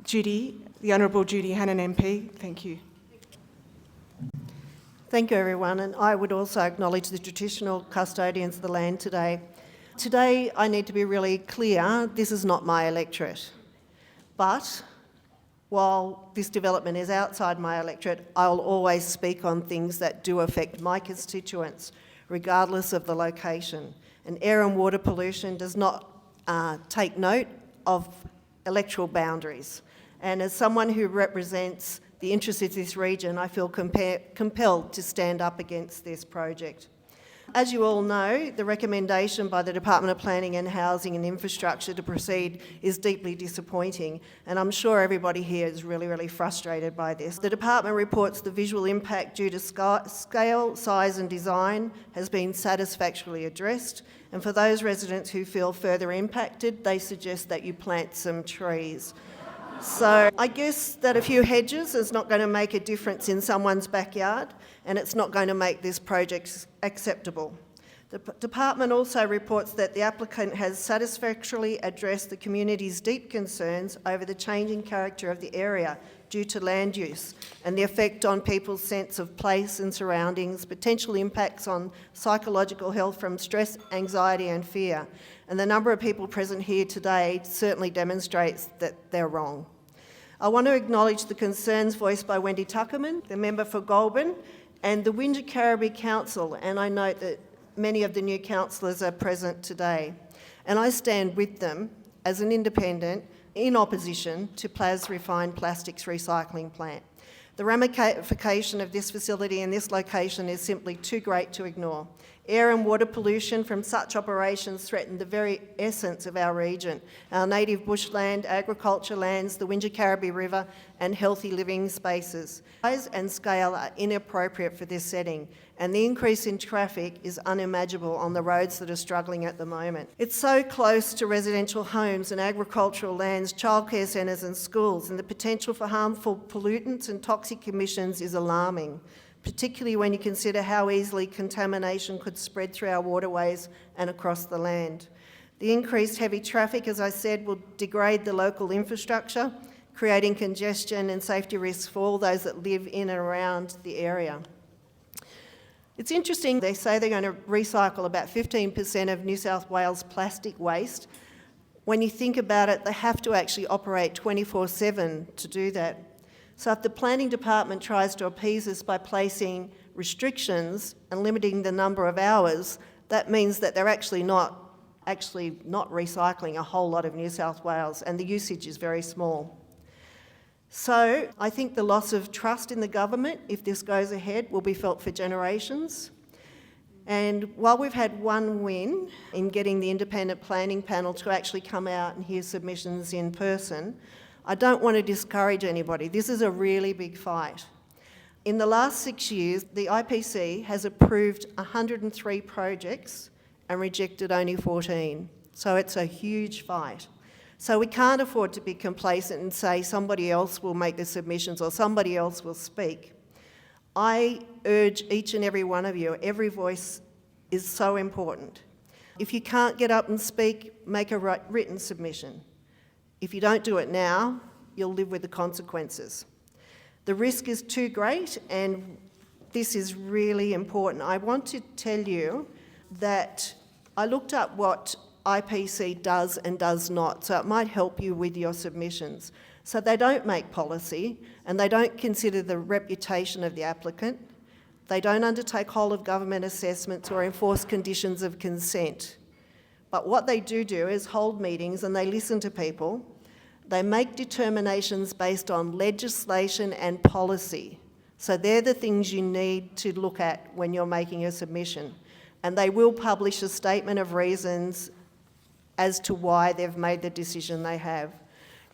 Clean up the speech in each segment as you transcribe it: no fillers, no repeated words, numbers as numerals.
Judy, the Honourable Judy Hannan MP. Thank you. Thank you, everyone, and I would also acknowledge the traditional custodians of the land today. Today, I need to be really clear, this is not my electorate. But while this development is outside my electorate, I'll always speak on things that do affect my constituents, regardless of the location. And air and water pollution does not take note of electoral boundaries. And as someone who represents the interests of this region, I feel compelled to stand up against this project. As you all know, the recommendation by the Department of Planning and Housing and Infrastructure to proceed is deeply disappointing, and I'm sure everybody here is really frustrated by this. The department reports the visual impact due to scale, size and design has been satisfactorily addressed, and for those residents who feel further impacted, they suggest that you plant some trees. So I guess that a few hedges is not going to make a difference in someone's backyard, and it's not going to make this project acceptable. The department also reports that the applicant has satisfactorily addressed the community's deep concerns over the changing character of the area due to land use and the effect on people's sense of place and surroundings, potential impacts on psychological health from stress, anxiety and fear. And the number of people present here today certainly demonstrates that they're wrong. I want to acknowledge the concerns voiced by Wendy Tuckerman, the member for Goulburn, and the Wingecarribee Council, and I note that many of the new councillors are present today. And I stand with them as an independent in opposition to PlasRefine Plastics Recycling Plant. The ramification of this facility in this location is simply too great to ignore. Air and water pollution from such operations threaten the very essence of our region, our native bushland, agriculture lands, the Wingecarribee River and healthy living spaces. Size and scale are inappropriate for this setting, and the increase in traffic is unimaginable on the roads that are struggling at the moment. It's so close to residential homes and agricultural lands, childcare centres and schools, and the potential for harmful pollutants and toxic emissions is alarming, particularly when you consider how easily contamination could spread through our waterways and across the land. The increased heavy traffic, as I said, will degrade the local infrastructure, creating congestion and safety risks for all those that live in and around the area. It's interesting, they say they're going to recycle about 15% of New South Wales plastic waste. When you think about it, they have to actually operate 24/7 to do that. So if the planning department tries to appease us by placing restrictions and limiting the number of hours, that means that they're actually not recycling a whole lot of New South Wales, and the usage is very small. So I think the loss of trust in the government, if this goes ahead, will be felt for generations. And while we've had one win in getting the independent planning panel to actually come out and hear submissions in person, I don't want to discourage anybody. This is a really big fight. In the last 6 years, the IPC has approved 103 projects and rejected only 14. So it's a huge fight. So we can't afford to be complacent and say somebody else will make the submissions or somebody else will speak. I urge each and every one of you, every voice is so important. If you can't get up and speak, make a written submission. If you don't do it now, you'll live with the consequences. The risk is too great, and this is really important. I want to tell you that I looked up what IPC does and does not, so it might help you with your submissions. So they don't make policy, and they don't consider the reputation of the applicant. They don't undertake whole-of-government assessments or enforce conditions of consent. But what they do is hold meetings and they listen to people. They make determinations based on legislation and policy. So they're the things you need to look at when you're making a submission. And they will publish a statement of reasons as to why they've made the decision they have.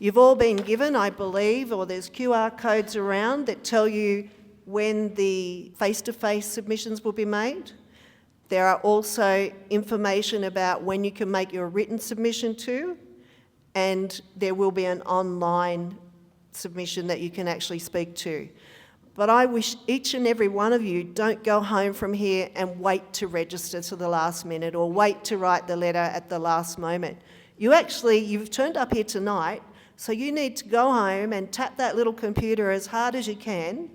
You've all been given, I believe, or there's QR codes around that tell you when the face-to-face submissions will be made. There are also information about when you can make your written submission to, and there will be an online submission that you can actually speak to. But I wish each and every one of you don't go home from here and wait to register to the last minute or wait to write the letter at the last moment. You've turned up here tonight So you need to go home and tap that little computer as hard as you can,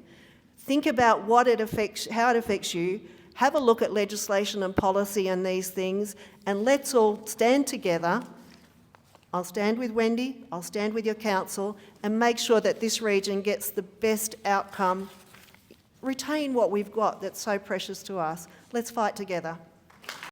think about what it affects, how it affects you, have a look at legislation and policy and these things, and let's all stand together. I'll stand with Wendy, I'll stand with your council, and make sure that this region gets the best outcome. Retain what we've got that's so precious to us. Let's fight together.